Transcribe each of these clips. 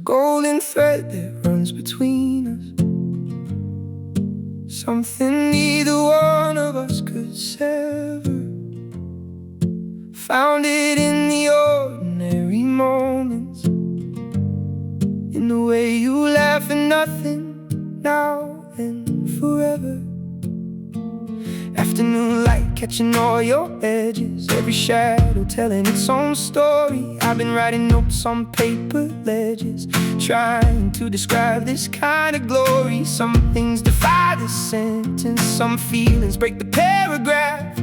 golden thread that runs between us, something neither one of us could sever. Found it in the ordinary moments, in the way you laugh at nothing, now and forever. Afternoon light catching all your edges, every shadow telling its own story. I've been writing notes on paper ledges, trying to describe this kind of glory. Some things defy the sentence, some feelings break the paragraph.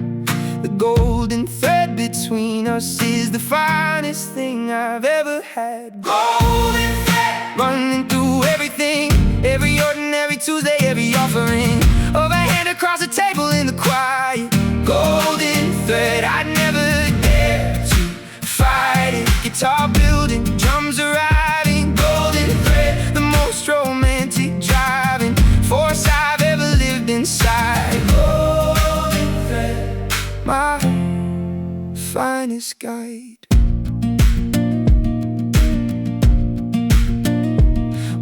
The golden thread between us is the finest thing I've ever had. Golden thread running through everything, every ordinary Tuesday, every offering of a hand across the table in the quiet. Golden thread, I'd never dare to fight it. Guitar building, drums arriving. Golden thread, the most romantic driving force I've ever lived inside. Golden thread, my finest guide.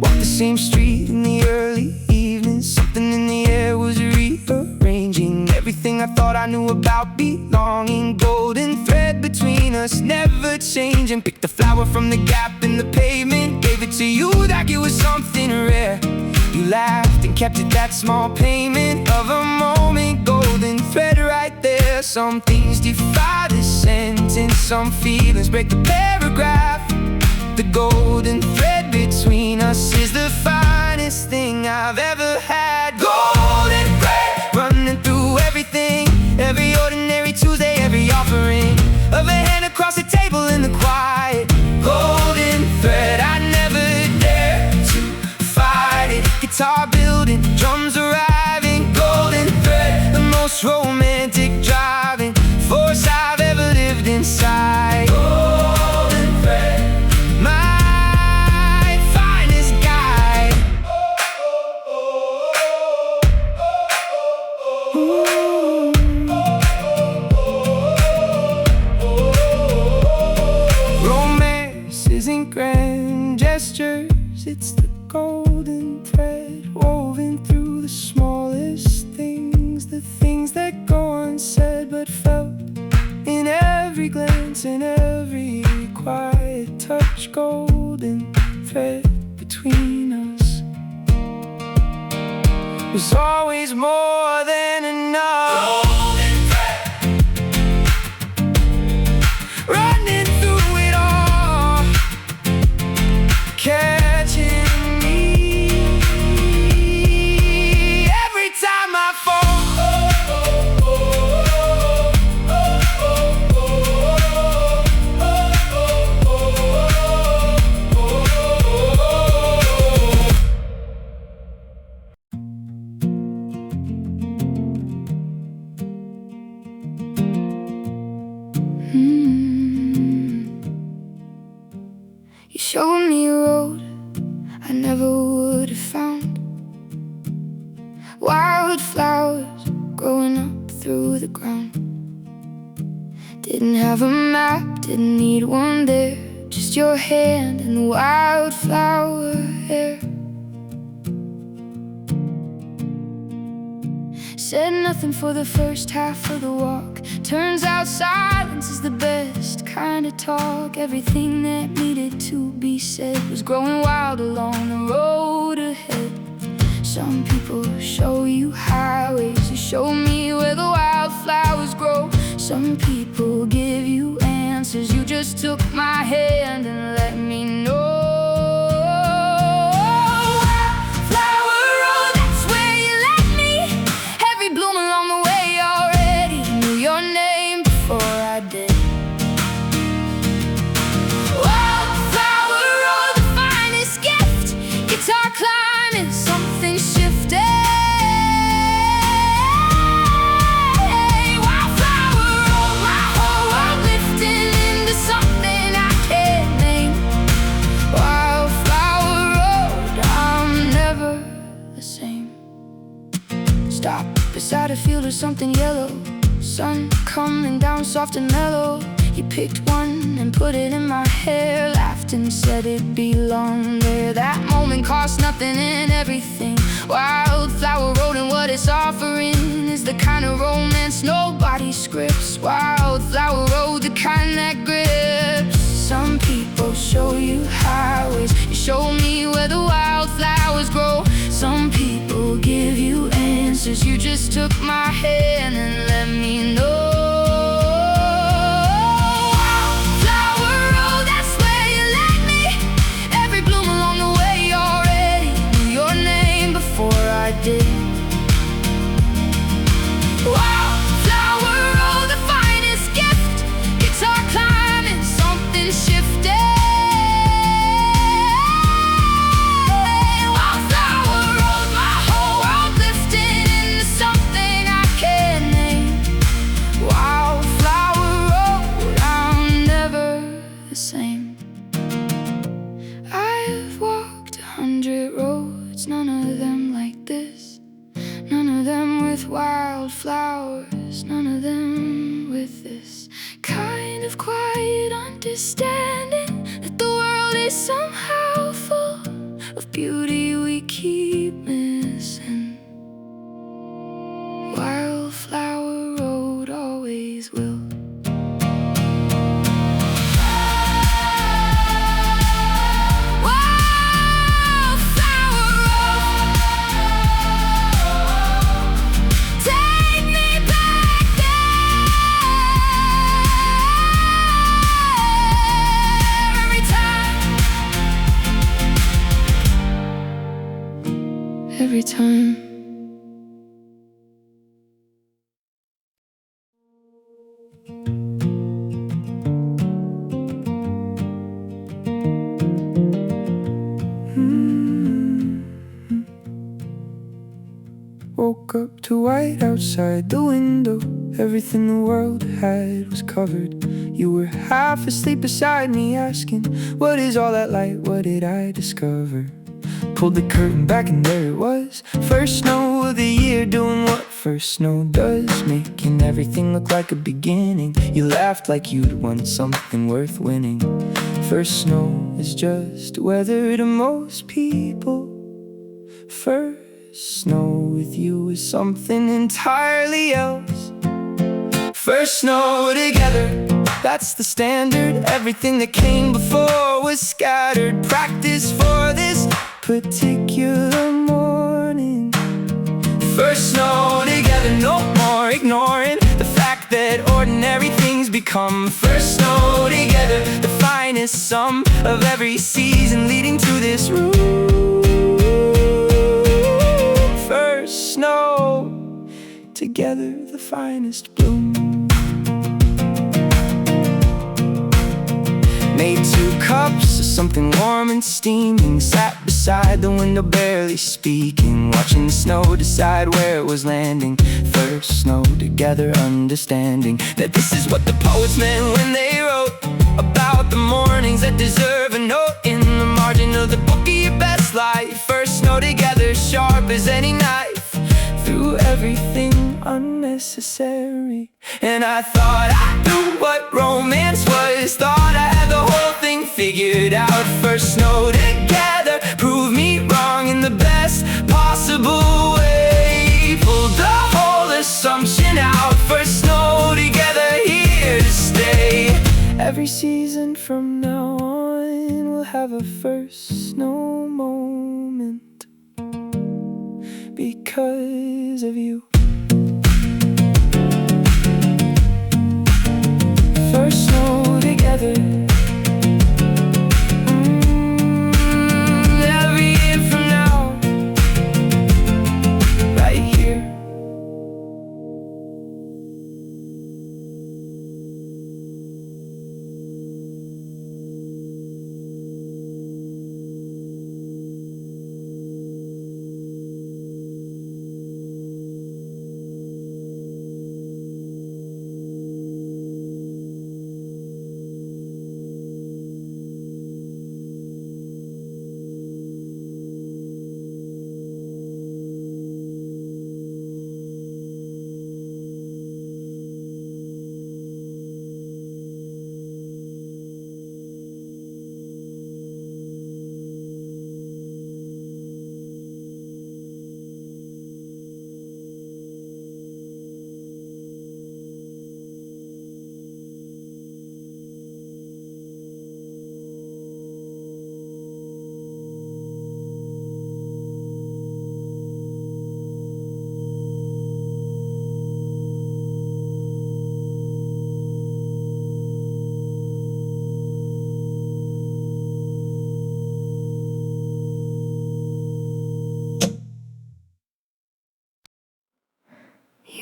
Walked the same street in the early evening, something in the air was rearranging everything I thought I knew about belonging. Golden thread between us, never changing. Picked a flower from the gap in the pavement, gave it to you like it was something rare. You laughed and kept it, that small payment of a moment. Golden thread right there. Some things defy the sentence, some feelings break the paragraph. The golden thread between us is the finest thing I've ever had. Golden thread running through everything, every ordinary Tuesday, every offering of a hand across the table in the quiet. Golden thread, I never dare to fight it. Guitar building, drums arriving. Golden thread, the most romantic driving force I've ever lived inside. Golden thread, my finest guide. Ooh. Romance isn't grand gestures, it's the golden thread woven through the smallest things, the things that go unsaid but felt in every glance, in every quiet touch. Golden thread between us was always more than enough. Golden thread running through it all, catching me every time I fall. You showed me a road I never would have found. Wildflowers growing up through the ground. Didn't have a map, didn't need one there, just your hand and the wildflower air. Said nothing for the first half of the walk. Turns out silence is the best kind of talk. Everything that needed to be said was growing wild along the road ahead. Some people show you highways, you show me where the wildflowers grow. Some people give you answers, you just took my hand and let me know. Stop beside a field of something yellow, sun coming down soft and mellow. He picked one and put it in my hair, laughed and said it belonged there. That moment cost nothing and everything. Wildflower Road and what it's offering is the kind of romance nobody scripts. Wildflower Road, the kind that grips. Some people show you highways, you show me where the wildflowers grow. Some people give you answers, you just took my hand and let me know. Wildflower Road, that's where you led me. Every bloom along the way already knew your name before I did. Wildflower Road, the finest gift. Guitar climbing, something shifted. Wildflower Road, my whole world lifting into something I can't name. Wildflower Road, I'm never the same. I've walked 100 roads, none of them like this. None of them with wildflowers, none of them with this kind of quiet understanding that the world is somehow full of beauty we keep missing. Wildflower Road always will. Every time. Woke up to white outside the window. Everything the world had was covered. You were half asleep beside me, asking, what is all that light? What did I discover? Pulled the curtain back and there it was. First snow of the year, doing what first snow does, making everything look like a beginning. You laughed like you'd won something worth winning. First snow is just weather to most people. First snow with you is something entirely else. First snow together, that's the standard. Everything that came before was scattered. Practice for this particular morning. First snow together, no more ignoring the fact that ordinary things become. First snow together, the finest sum of every season leading to this room. First snow together, the finest bloom. Made 2 cups of something warm and steaming. Sat beside the window barely speaking, watching the snow decide where it was landing. First snow together, understanding that this is what the poets meant when they wrote about the mornings that deserve a note in the margin of the book of your best life. First snow together, sharp as any knife, through everything unnecessary. And I thought I knew what romance was, thought I had the whole thing figured out. First snow together, prove me wrong in the best possible way. Pulled the whole assumption out. First snow together, here to stay. Every season from now on will have a first snow moment because of you. First snow together. Every year from now, right here.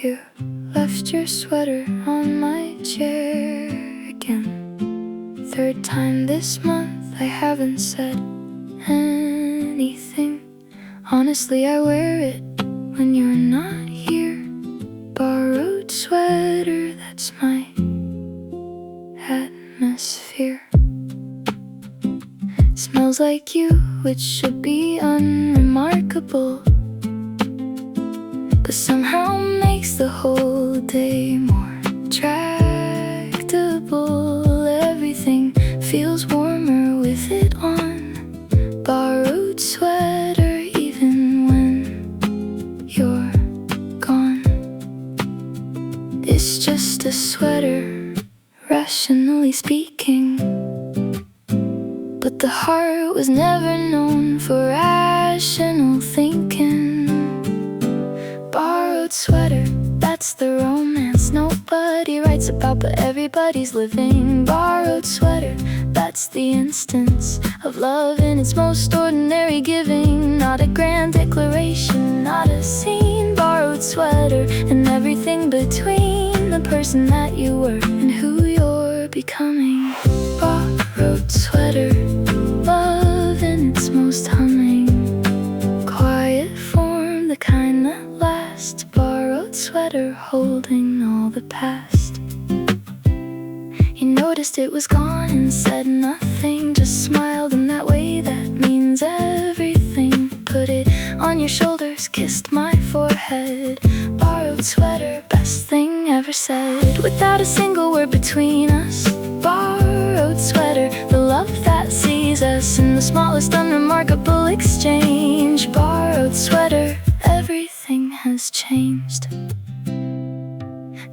You left your sweater on my chair again. Third time this month I haven't said anything. Honestly, I wear it when you're not here. Borrowed sweater, that's my atmosphere. Smells like you, which should be unremarkable, but somehow makes the whole day more tractable. Everything feels warmer with it on. Borrowed sweater, even when you're gone. It's just a sweater, rationally speaking, but the heart was never known for rational thinking. Borrowed sweater, that's the romance nobody writes about but everybody's living. Borrowed sweater, that's the instance of love in its most ordinary giving. Not a grand declaration, not a scene. Borrowed sweater, and everything between the person that you were and who you're becoming. Borrowed sweater, love in its most humming, quiet form, the kind that lasts. Borrowed sweater, holding all the past. You noticed it was gone and said nothing, just smiled in that way that means everything. Put it on your shoulders, kissed my forehead. Borrowed sweater, best thing ever said, without a single word between us. Borrowed sweater, the love that sees us in the smallest unremarkable exchange. Borrowed sweater, everything has changed.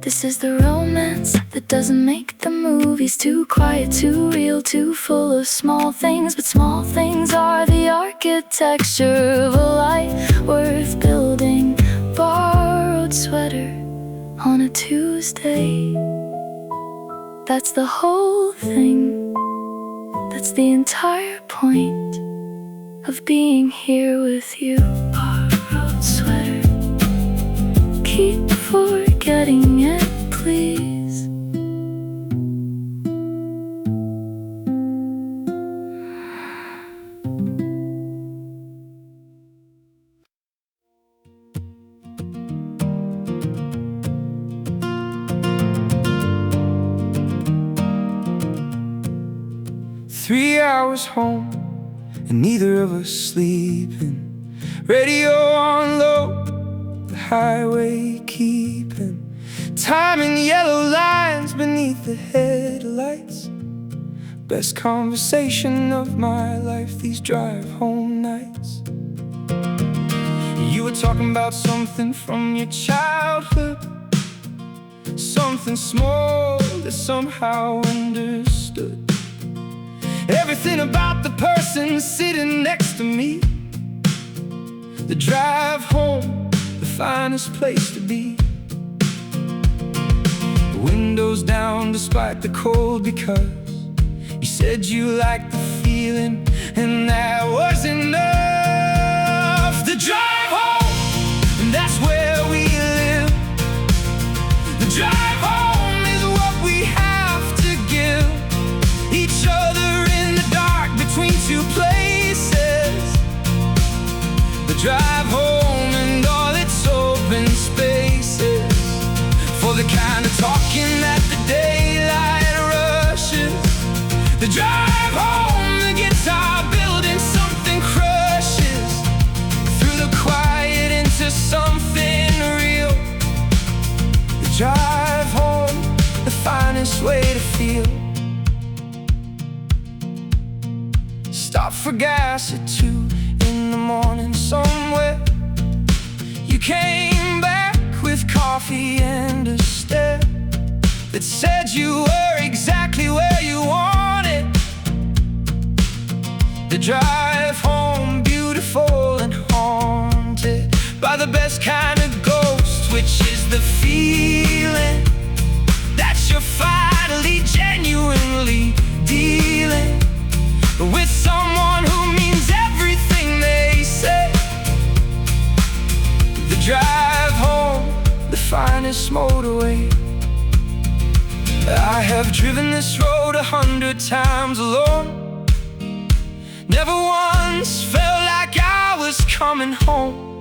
This is the romance that doesn't make the movies. Too quiet, too real, too full of small things. But small things are the architecture of a life worth building. Borrowed sweater on a Tuesday, that's the whole thing. That's the entire point of being here with you. Borrowed sweater, keep forgetting it, please. 3 hours home, and neither of us sleeping. Radio on low, the highway keeping time in yellow lines beneath the headlights. Best conversation of my life, these drive home nights. You were talking about something from your childhood, something small that somehow understood. Everything about the person sitting next to me. The drive home, the finest place to be. Windows down despite the cold, because you said you liked the feeling, and that was enough. The drive home, and that's where we live. The drive home is what we have to give each other in the dark between two places. The drive home and all its open spaces, for the kind of talking that the daylight rushes. The drive home, the guitar building something crushes through the quiet into something real. The drive home, the finest way to feel. Stop for gas at 2 in the morning somewhere. You came back with coffee and a stare that said you were exactly where you wanted. The drive home, beautiful and haunted by the best kind of ghost, which is the feeling that you're finally genuinely dealing with someone who means everything they say. The drive home, the finest motorway. I have driven this road 100 times alone. Never once felt like I was coming home,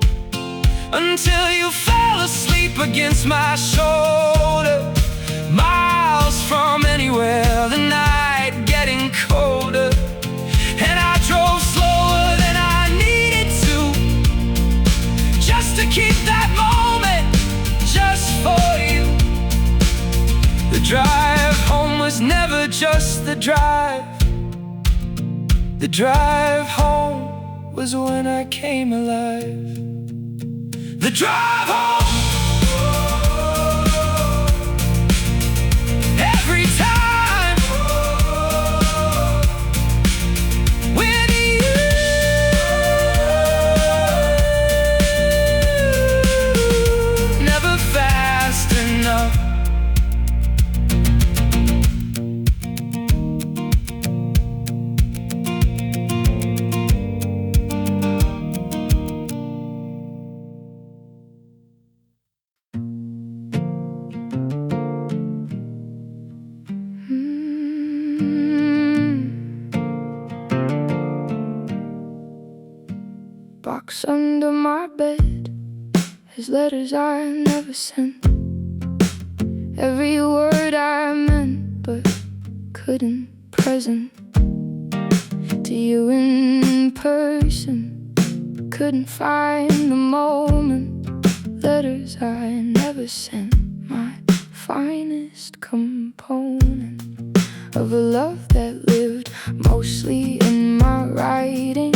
until you fell asleep against my shoulder. Miles from anywhere, the night getting colder, and I drove slower than I needed to, just to keep that moment just for you. The drive home was never just the drive. The drive home was when I came alive. The drive home, every time with you, never fast enough. Box under my bed has letters I never sent. Every word I meant but couldn't present to you in person. Couldn't find the moment. Letters I never sent, my finest component of a love that lived mostly in my writing.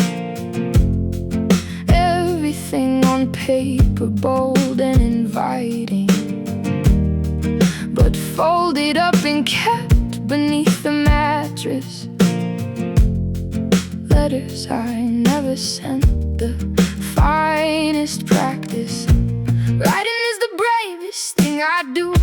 Everything on paper, bold and inviting, but folded up and kept beneath the mattress. Letters I never sent, the finest practice. Writing is the bravest thing I do.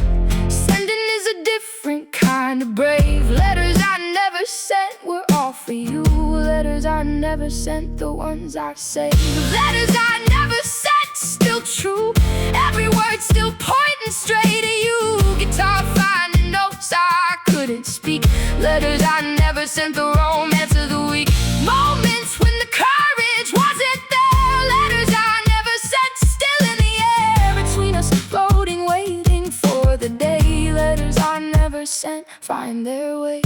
Sending is a different kind of brave. Letters I never sent were all for you. Letters I never sent, the ones I saved. Letters I never sent, still true. Every word still pointing straight at you. Guitar finding notes I couldn't speak. Letters I never sent, the romance of the week. Moments when the courage wasn't there. Letters I never sent, still in the air between us, floating, waiting for the day. Letters I never sent find their way.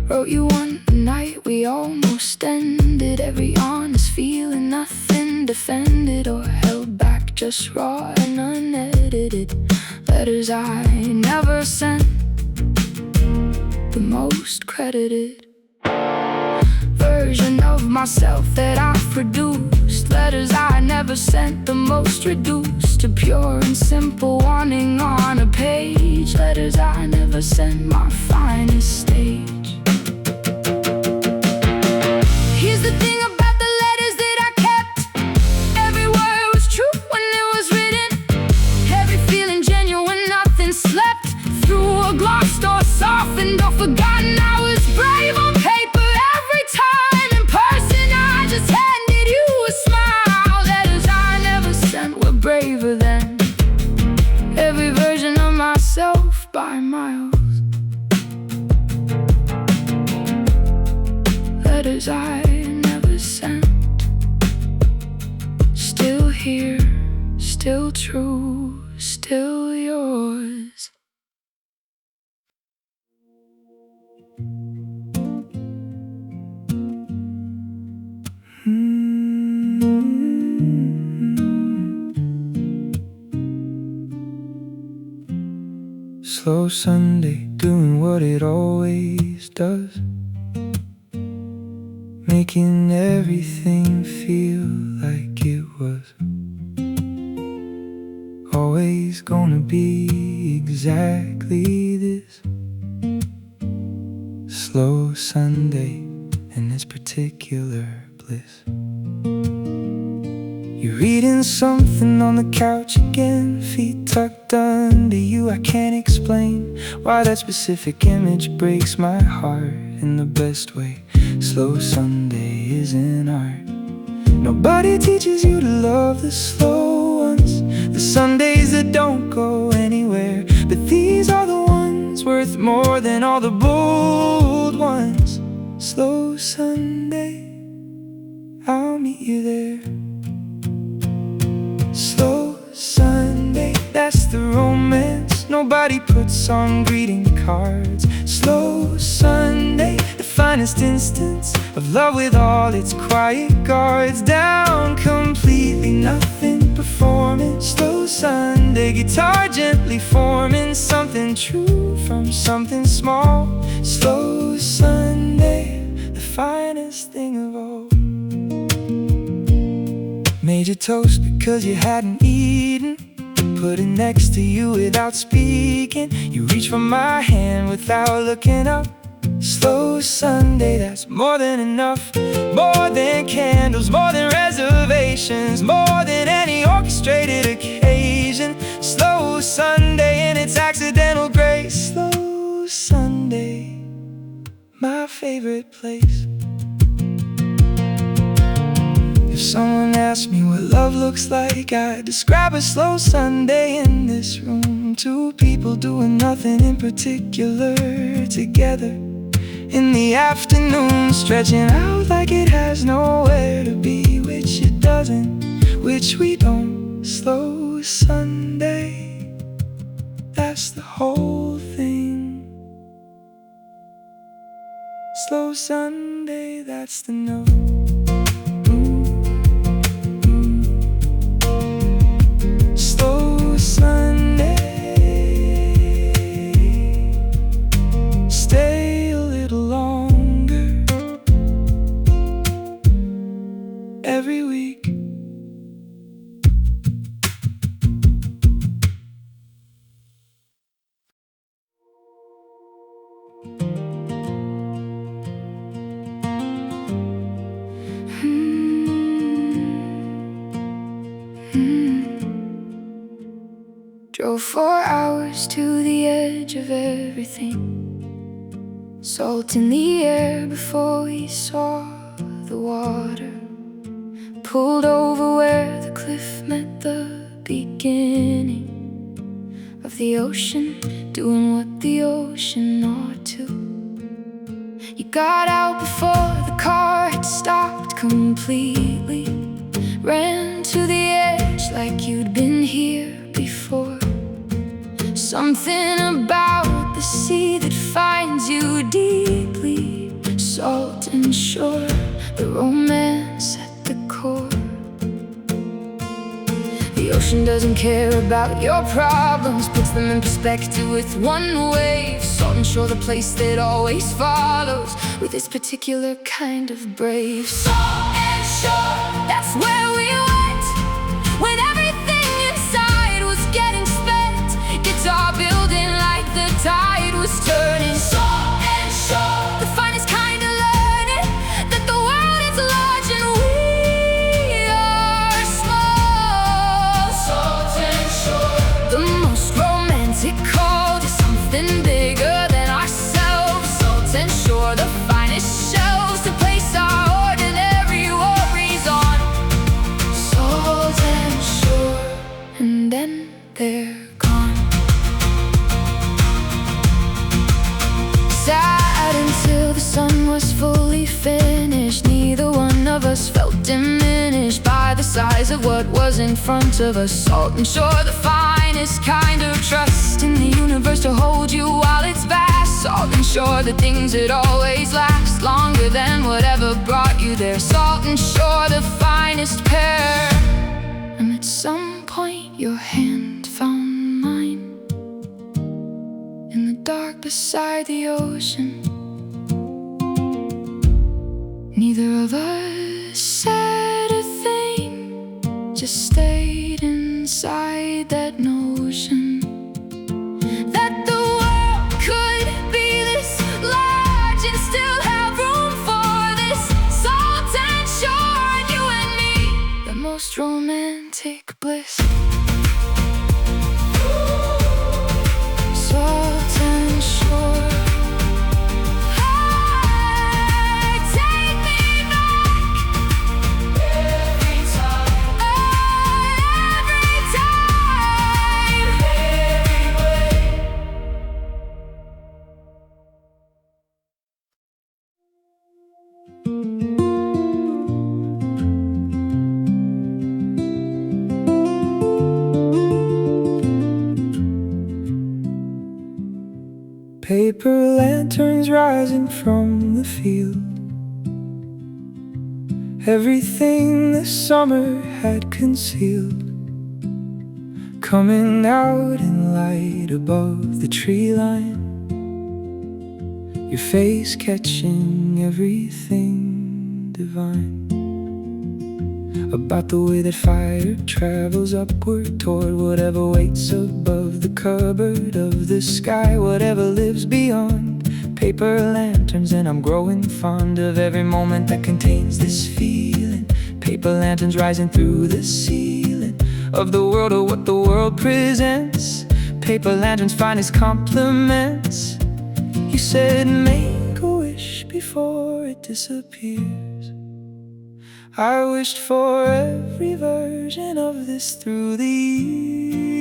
Wrote you one night, we almost ended. Every honest feeling, nothing defended or held back, just raw and unedited. Letters I never sent, the most credited version of myself that I've produced. Letters I never sent, the most reduced to pure and simple wanting on a page. Letters I never sent, my finest stage. Here's the thing about the letters that I kept. Every word was true when it was written. Every feeling genuine, nothing slept through or glossed or softened or forgotten. I was brave on paper every time. In person I just handed you a smile. Letters I never sent were braver than every version of myself by miles. Letters I never sent, still here, still true, still yours. Slow Sunday, doing what it always does, making everything feel like it was always gonna be exactly this. Slow Sunday and its particular bliss. You're reading something on the couch again, feet tucked under you. I can't explain why that specific image breaks my heart in the best way. Slow Sunday isn't art. Nobody teaches you to love the slow ones, the Sundays that don't go anywhere. But these are the ones worth more than all the bold ones. Slow Sunday, I'll meet you there. Slow Sunday, that's the romance nobody puts on greeting cards. Slow Sunday, the finest instance of love with all its quiet guards down completely, nothing performing. Slow Sunday, guitar gently forming something true from something small. Slow Sunday, the finest thing of all. Made you toast because you hadn't eaten, put it next to you without speaking. You reach for my hand without looking up. Slow Sunday, that's more than enough. More than candles, more than reservations, more than any orchestrated occasion. Slow Sunday in its accidental grace. Slow Sunday, my favorite place. If someone asked me what love looks like, I'd describe a slow Sunday in this room. Two people doing nothing in particular together in the afternoon, stretching out like it has nowhere to be, which it doesn't, which we don't. Slow Sunday, that's the whole thing. Slow Sunday, that's the note. Slow Sunday, stay a little longer every week. Drove 4 hours to the edge of everything, salt in the air before we saw the water. Pulled over where the cliff met the beginning of the ocean, doing what the ocean ought to. You got out before the car had stopped completely, ran to the edge like you'd been here before. Something about the sea that finds you deeply, salt and shore, the romance at the core. The ocean doesn't care about your problems, puts them in perspective with one wave. Salt and shore, the place that always follows with its particular kind of brave. Salt and shore, that's where we went when everything inside was getting spent. Guitar building like the tide was turning. Salt and shore, the finest kind of learning that the world is large and we are small. Salt and shore, the most romantic call to something bigger than ourselves. Salt and shore, the finest shelves to place our ordinary worries on. Salt and shore, and then they're gone. Sad until the sun was fully finished. Neither one of us felt diminished by the size of what was in front of us. Salt and shore, the finest kind of trust in the universe to hold you while it's vast. Salt and shore, the things that always last longer than whatever brought you there. Salt and shore, the finest pair. And at some point your hand found mine in the dark beside the ocean. Neither of us said a thing, just stayed inside that notion that the world could be this large and still have room for this. Salt and shore, and you and me, the most romantic Paper lanterns rising from the field, everything the summer had concealed, coming out in light above the tree line, your face catching everything divine. About the way that fire travels upward toward whatever waits above the cupboard of the sky, whatever lives beyond paper lanterns. And I'm growing fond of every moment that contains this feeling. Paper lanterns rising through the ceiling of the world, or what the world presents. Paper lanterns' finest compliments. You said make a wish before it disappears. I wished for every version of this through the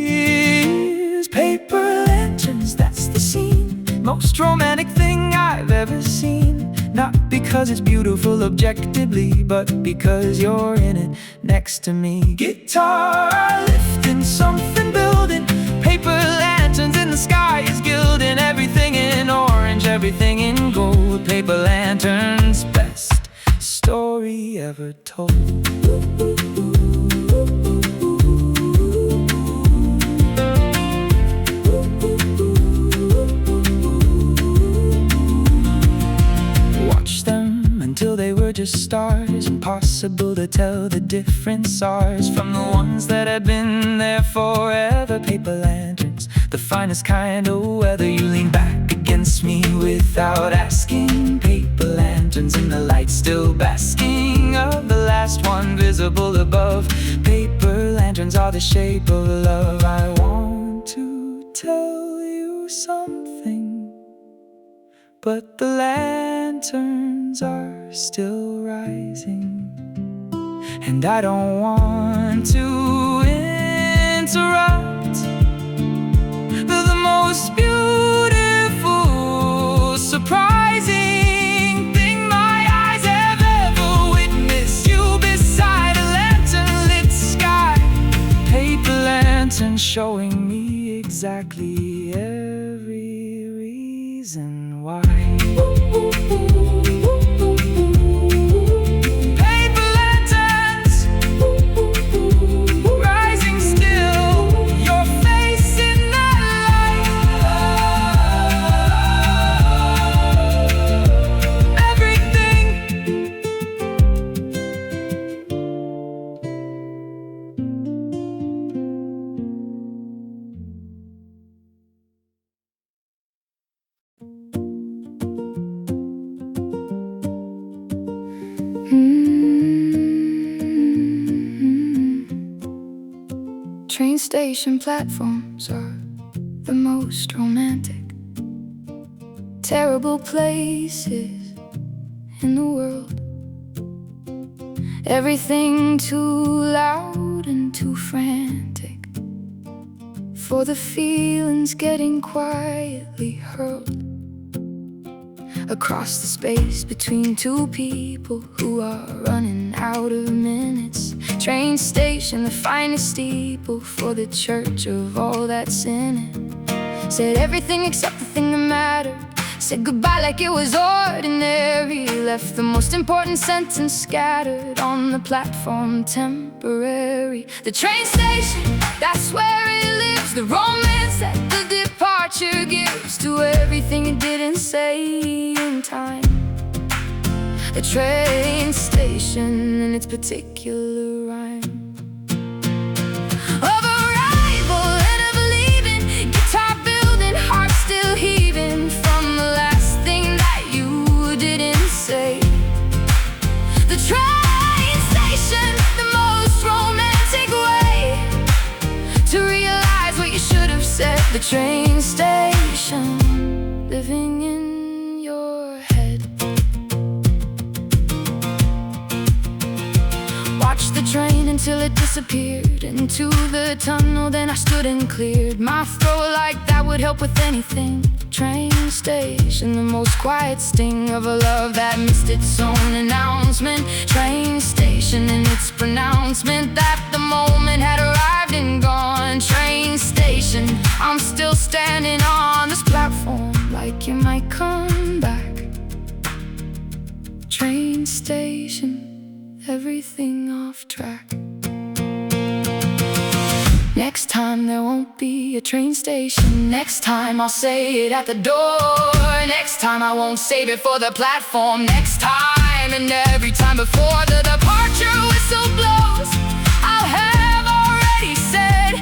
years. Paper lanterns, that's the scene, most romantic thing I've ever seen. Not because it's beautiful objectively, but because you're in it next to me. Guitar lifting, something building, paper lanterns in the sky is gilding. Everything in orange, everything in gold. Paper lanterns, best story ever told. Watch them until they were just stars. Impossible to tell the different stars from the ones that had been there forever. Paper lanterns, the finest kind of weather. You lean back against me without asking. Paper lanterns in the light still basking of the last one visible above. Paper lanterns are the shape of love. I want to tell you something, but the lanterns are still rising, and I don't want to interrupt the most beautiful, surprising thing my eyes have ever witnessed. You beside a lantern-lit sky. Paper lanterns showing me exactly every reason why. Paper lanterns, rising still, your face in the light. Everything. Train station platforms are the most romantic, terrible places in the world. Everything too loud and too frantic for the feelings getting quietly hurled across the space between two people who are running out of minutes. Train station, the finest steeple for the church of all that's in it. Said everything except the thing that mattered. Said goodbye like it was ordinary. Left the most important sentence scattered on the platform, temporary. The train station, that's where it lives. The romance that the departure gives to everything it didn't say in time. The train station and its particular rhyme of arrival and of leaving, guitar building, heart still heaving from the last thing that you didn't say. The train station, the most romantic way to realize what you should have said. The train station, living in your head. Watched the train until it disappeared into the tunnel. Then I stood and cleared my throat like that would help with anything. Train station, the most quiet sting of a love that missed its own announcement. Train station and its pronouncement that the moment had arrived and gone. Train station, I'm still standing on this platform like you might come back. Train station, everything off track. Next time there won't be a train station. Next time I'll say it at the door. Next time I won't save it for the platform. Next time and every time before the departure whistle blows, I'll have already said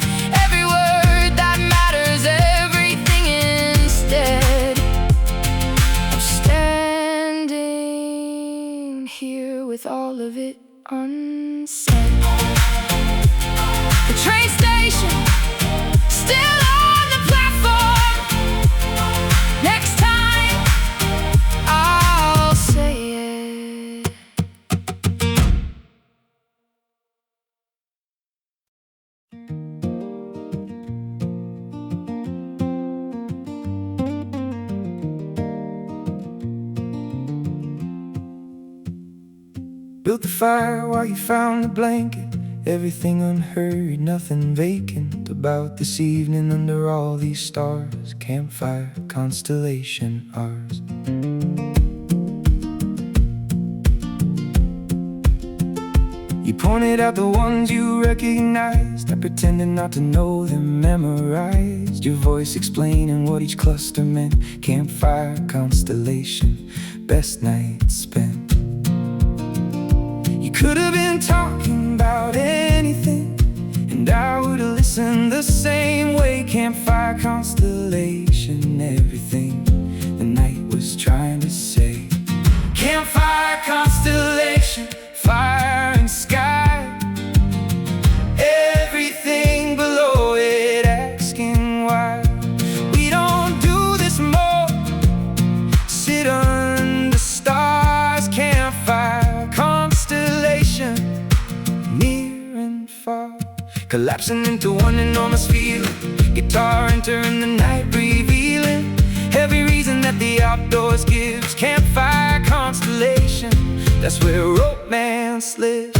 every word that matters, everything instead of standing here with all of it unsaid. The train station, still on the platform. Next time, I'll say it. Built the fire while you found the blanket. Everything unhurried, nothing vacant about this evening under all these stars. Campfire constellation, ours. You pointed out the ones you recognized. I pretended not to know them memorized. Your voice explaining what each cluster meant. Campfire constellation, best night spent. You could have been talking about anything, and I would have listened the same way. Campfire constellation, everything the night was trying to say. Campfire constellation, fire and sky, everything below it asking why we don't do this more. Sit under stars, campfire constellation, near and far, collapsing into one enormous feeling. Guitar entering the night, revealing every reason that the outdoors gives. Campfire constellation, that's where romance lives.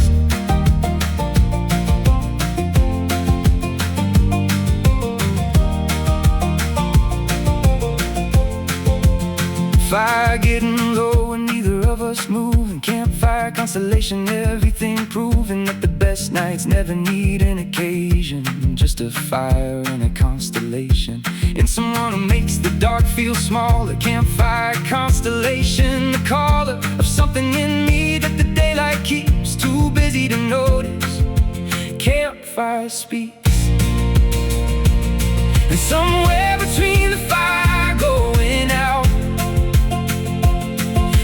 Fire getting low and neither of us moving. Campfire constellation, everything proving that the best nights never need an occasion. Just a fire and a constellation, and someone who makes the dark feel small. A campfire constellation, the caller of something in me that the daylight keeps too busy to notice. Campfire speaks, and somewhere between the fire going out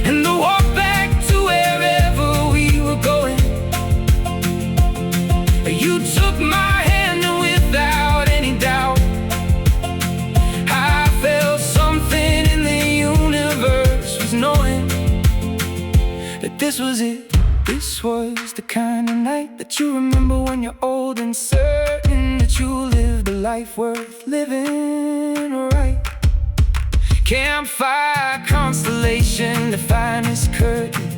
and the walk back to wherever we were going, you took my hand and without any doubt I felt something in the universe was knowing that this was it. This was the kind of night that you remember when you're old and certain that you lived a life worth living right. Campfire constellation, the finest curtain,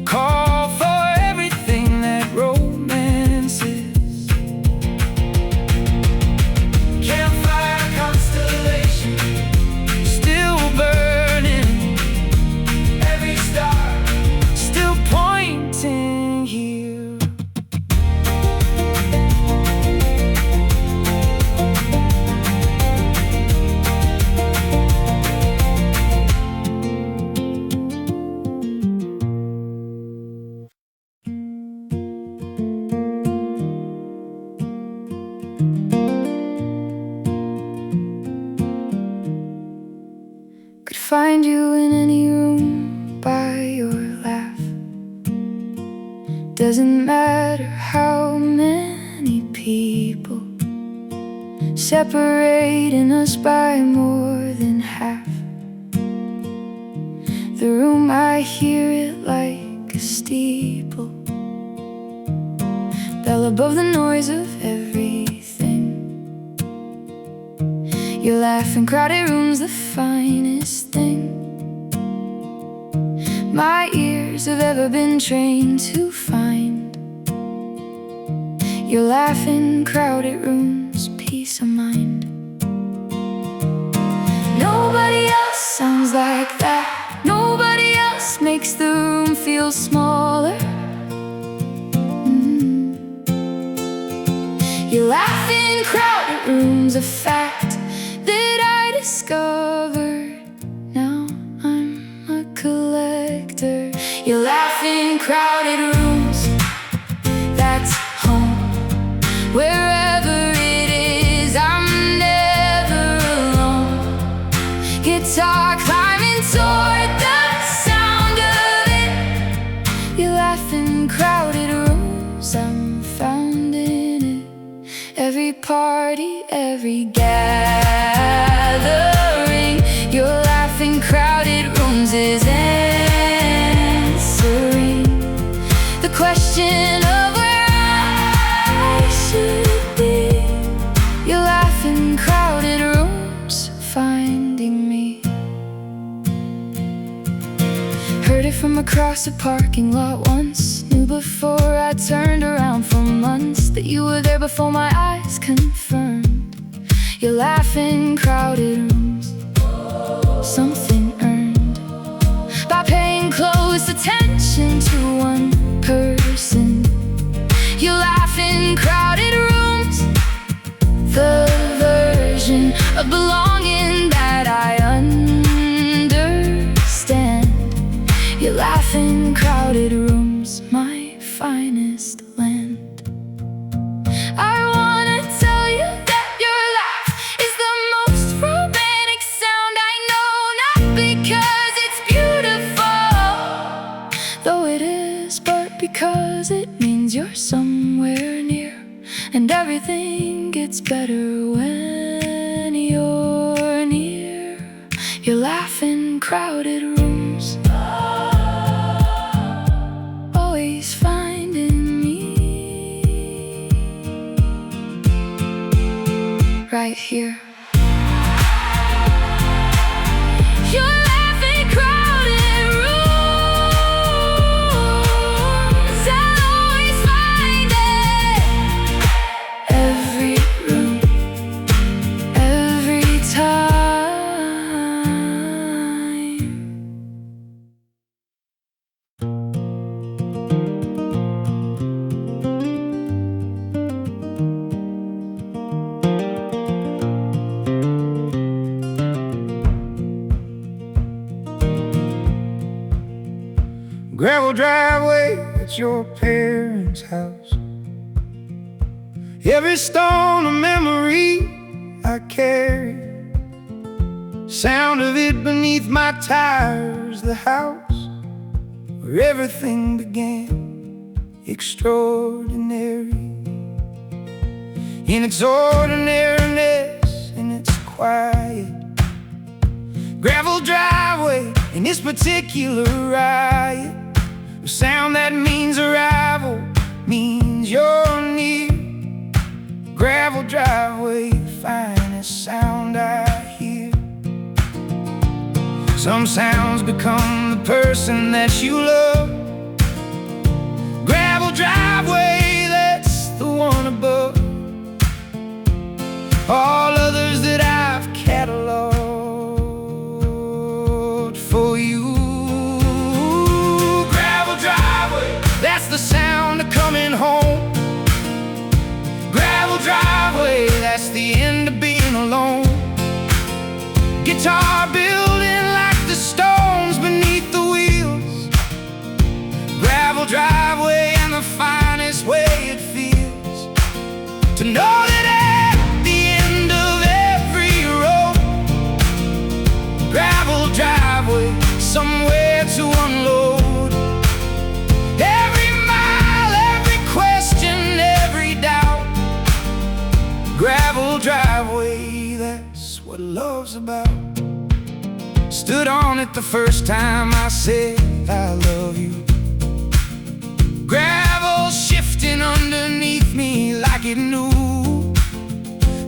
call for everything that romance is. Campfire constellation, still burning, every star still pointing here. Could find you in any room by your laugh. Doesn't matter how many people separating us by more than half. The room, I hear it like a steeple, bell above the noise of everything. Your laugh in crowded rooms, the finest thing my ears have ever been trained to find. Your laugh in crowded rooms, peace of mind. sounds like that. Nobody else makes the room feel smaller. You laugh in crowded rooms, a fact that I discovered. Now I'm a collector. You laugh in crowded rooms, that's home. Wherever it is, I'm never alone. Guitar climbing toward the sound of it. You laugh in crowded rooms, I'm found in it. Every party, every gathering, your laugh in crowded rooms is answering the question of where I should be. You laugh in crowded rooms, finding me. Heard it from across the parking lot once. Knew before I turned around for months that you were there before my eyes confirmed. You laugh in crowded rooms, something earned by paying close attention to one person. You laugh in crowded rooms, the version of belonging that I understand. You laugh in crowded rooms, my finest land. I wanna tell you that your laugh is the most romantic sound I know. Not because it's beautiful, though it is, but because it means you're somewhere near. And everything gets better when you're near. You laugh in crowded rooms, always finding me right here. You're laughing crowded rooms, I'll always find it. Every room, every time. Gravel driveway at your parents' house. Every stone a memory I carry. Sound of it beneath my tires. The house where everything began. Extraordinary in its ordinariness, in its quiet. Gravel driveway in this particular riot. A sound that means arrival, means you're near. Gravel driveway, the finest sound I hear. Some sounds become the person that you love. Gravel driveway, that's the one above all others that I've cataloged for you. That's the sound of coming home. Gravel driveway, that's the end of being alone. Guitar building like the stones beneath the wheels. Gravel driveway, and the finest way it feels to know that at the end of every road, gravel driveway, somewhere to unload. Gravel driveway, that's what love's about. Stood on it the first time I said I love you. Gravel shifting underneath me like it knew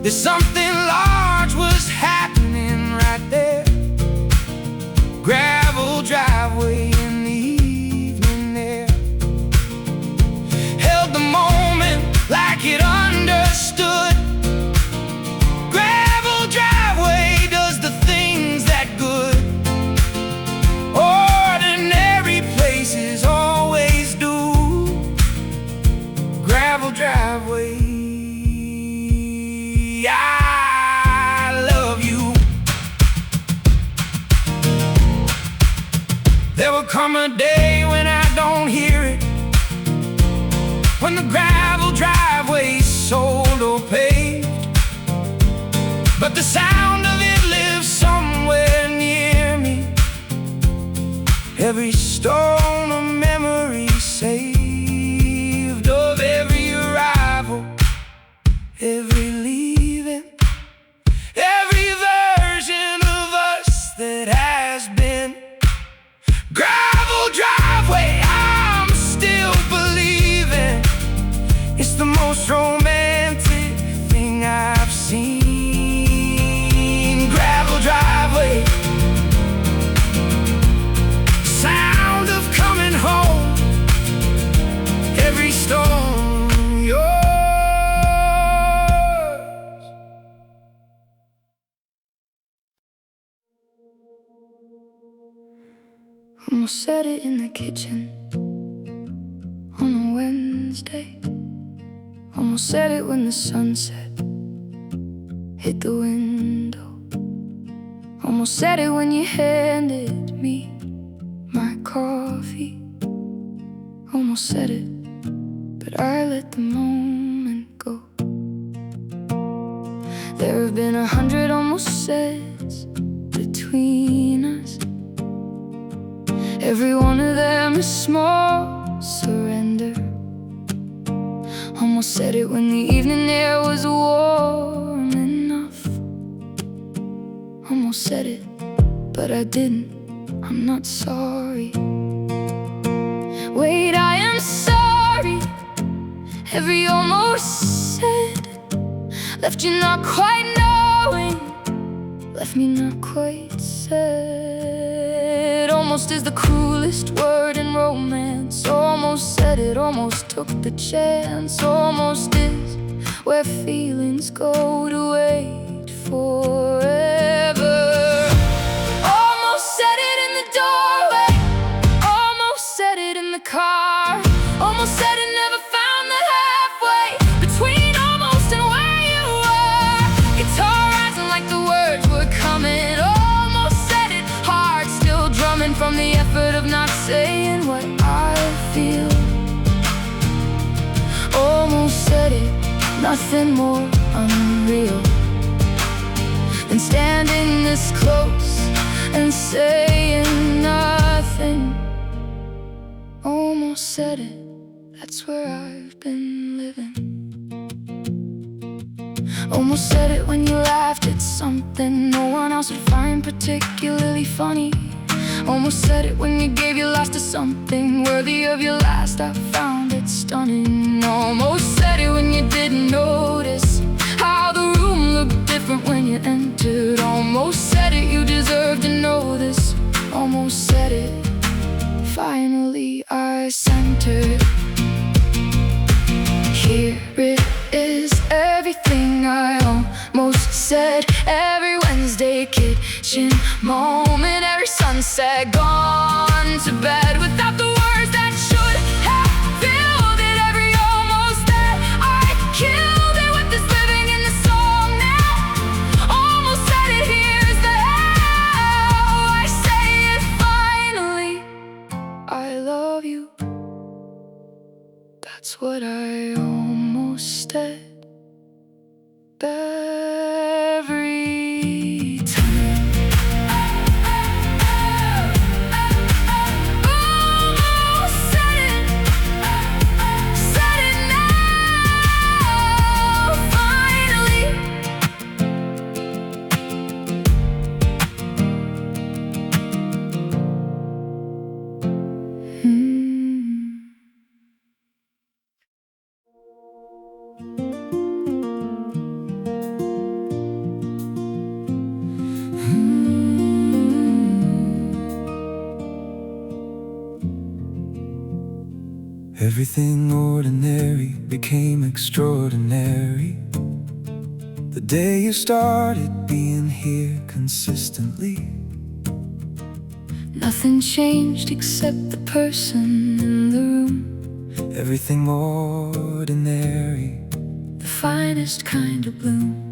that something large was happening right there. Gravel driveway in the evening air. Held the moment like it understood. Gravel driveway does the things that good come a day when I don't hear it, when the gravel driveway's sold or paved, but the sound of it lives somewhere near me. Every stone a memory saved of every arrival, every leaving, every version of us that has been. Gravel driveway, I'm still believing it's the most romantic thing I've seen. Gravel driveway, sound of coming home, every stone yours. Almost said it in the kitchen on a Wednesday. Almost said it when the sunset hit the window. Almost said it when you handed me my coffee. Almost said it, but I let the moment go. There have been 100 almost says between us. Every one of them a small surrender. Almost said it when the evening air was warm enough. Almost said it, but I didn't. I'm not sorry. Wait, I am sorry. Every almost said left you not quite knowing, left me not quite said. Almost is the cruelest word in romance. Almost said it, almost took the chance. Almost is where feelings go to wait forever. Almost said it in the doorway. Almost said it in the car. Almost said it, never found the halfway between almost and where you were. Guitar rising like the words were coming. Almost said it, heart still drumming from the effort of not saying what I feel. Almost said it, nothing more unreal than standing this close and saying nothing. Almost said it, that's where I've been living. Almost said it when you laughed at something no one else would find particularly funny. Almost said it when you gave your last to something worthy of your last. I found it stunning. Almost said it when you didn't notice how the room looked different when you entered. Almost said it, you deserve to know this. Almost said it, finally I centered. Here it is, everything I almost said. Every Wednesday kitchen moment, every sunset gone to bed without the words that should have filled it. Every almost that I killed it with this living in the song now. Almost said it, here's the how I say it finally. I love you. That's what I almost said. Every time. Almost said it now, finally. Everything ordinary became extraordinary the day you started being here consistently. Nothing changed except the person in the room. Everything ordinary, The finest kind of bloom.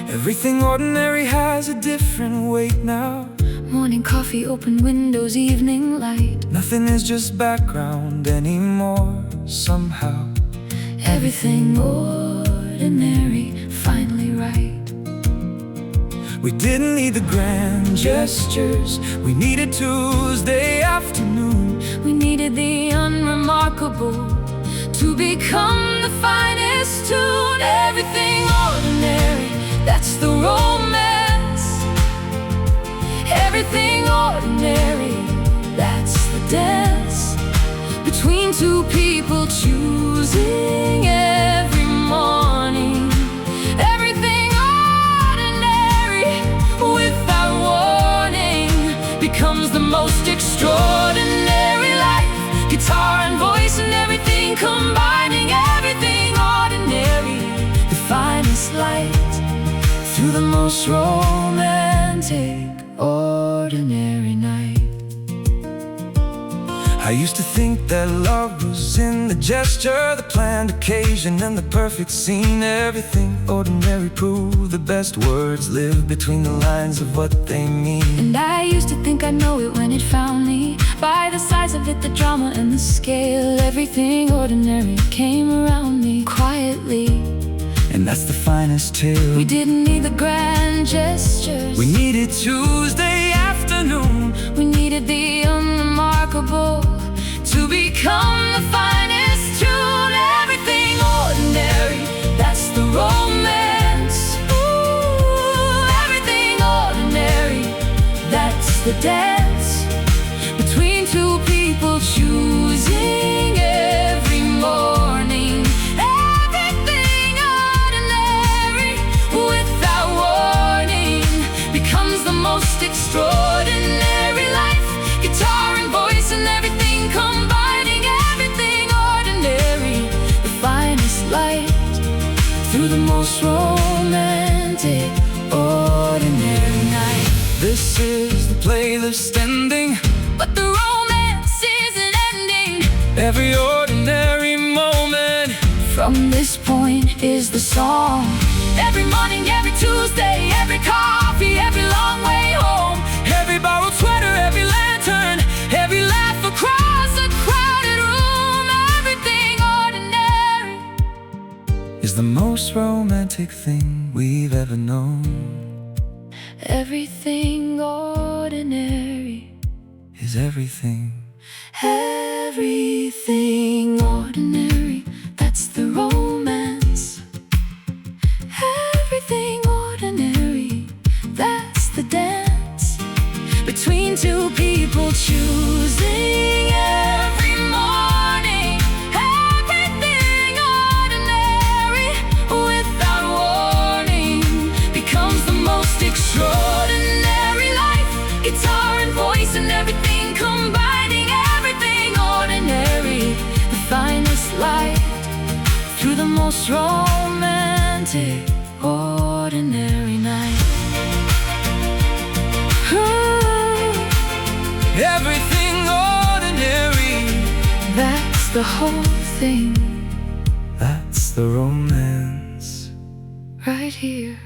everything ordinary has a different weight now. Morning coffee, open windows, evening light. Nothing is just background anymore somehow. Everything ordinary, finally right. We didn't need the grand gestures. We needed Tuesday afternoon. We needed the unremarkable to become the finest tune. Everything ordinary, that's the romance. Everything ordinary, that's the dance between two people choosing every morning. Everything ordinary, without warning, becomes the most extraordinary life. Guitar and voice and everything combining. Everything ordinary, the finest light through the most romantic ordinary night. I used to think that love was in the gesture, the planned occasion, and the perfect scene. Everything ordinary proved the best words live between the lines of what they mean. And I used to think I'd know it when it found me. By the size of it, the drama and the scale. Everything ordinary came around me quietly. And that's the finest tale. We didn't need the grand gestures. We needed Tuesday afternoon. We needed the unremarkable to become the finest tune. Everything ordinary, that's the romance. Ooh, everything ordinary, that's the dance between two people choosing every morning. Everything ordinary, without warning, becomes the most extraordinary life. Guitar and voice and everything combining. Everything ordinary, the finest light through the most romantic ordinary night. This is the playlist ending, But the romance isn't ending. every ordinary moment. From this point is the song. Every morning, every Tuesday, every coffee, every long way home. Every borrowed sweater, every lantern, every laugh Across a crowded room, everything ordinary. is the most romantic thing we've ever known. Everything ordinary. Is everything. Everything ordinary, that's the romance. Everything ordinary, that's the dance between two people choosing every morning. Everything ordinary, without warning, becomes the most extraordinary life. Guitar and voice and everything combining. Everything ordinary, the finest light through the most romantic ordinary night. Ooh, Everything ordinary, that's the whole thing that's the romance. right here.